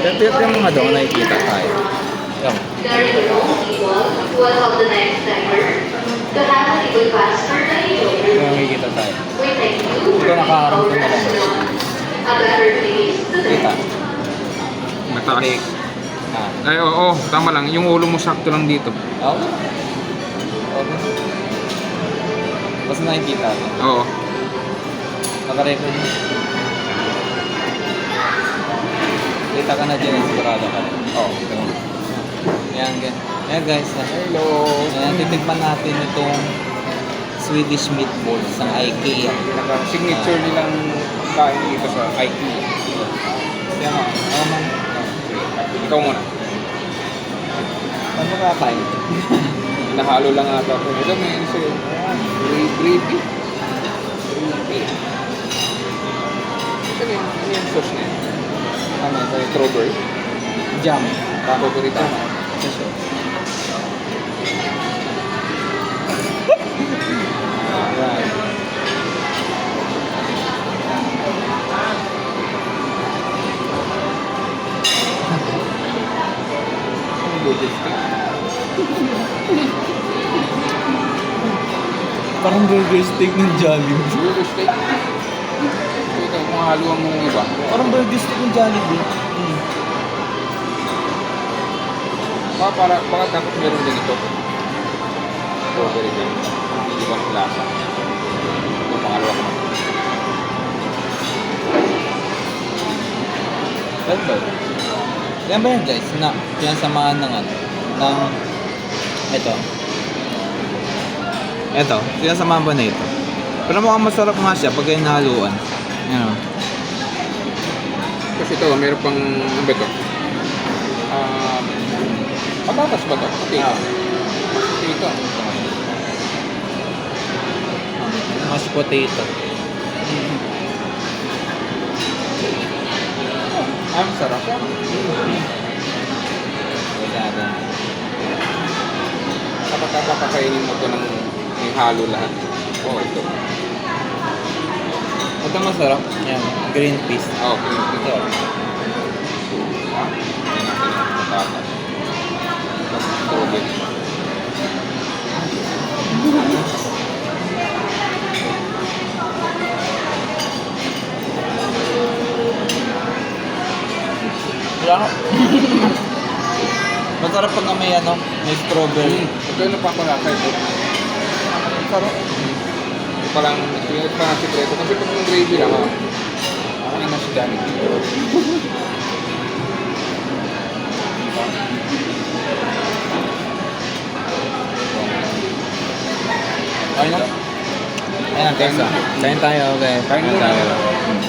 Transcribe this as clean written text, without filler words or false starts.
Dito yung mga doon nakikita tayo. Yung. Very little people who will help the next timer to have a good pastor na Yung nakikita tayo. We thank you for Ito making nakaharap our ko na lang. restaurant a better place to Kita. live. Mataas. Ah. Ay, oo, tama lang. Yung ulo mo sakto lang dito. Oh. Okay. Basta nakikita ko. Oo. Nakarecord mo. Kita ka na dyan, sigurado ka. Oo. Yan, yan guys. Hello. Yan, titigman natin itong Swedish meatballs ng IKEA. Signature nilang pagkain dito sa IKEA. Yan o. Naman. Ikaw muna. Ano kakain? Nahalo lang ata ito. Ito may ano sa'yo. Gravy. Gravy. Ano yung sauce na yun? Ano ito? Strawberry. Jam. Paborito. Kasi. Alright. Parang burger steak ng Jollibee. Burger steak. Ito, kung haluan mo ng iba. Parang burger steak ng Jollibee. Baka dapat meron din ito. Strawberry din. Hindi ba ang lasa? Ito, pangalawa ko. Well, yan ba yan guys? Na, pinasamahan ng ano? Ng... Ito. Ito. Pinasamahan ba na ito? Pero mukhang masarap nga siya pag yung nahaluan. Yan o. Kasi ito, meron pang, ano ba ito? Patatas ba ito? Potato. Potato. Mashed potato. Ang sarap. Wala na. Kapag kakakainin mo ito ng may halo lahat. Oh, ito. Ito masarap. Yan. Green peas. Oh, okay. Ito. Patatas. Strawberry. Wala ko. Masarap pag na may ano, may strawberry. Ito yung napakalasa ito. Sarap. Ito palang, ito parang sikreto. Kasi pag yung gravy lang, ako na si Danny. Ayun na. Ayan, thanks ah. Kain tayo, okay. Kain muna. tayo.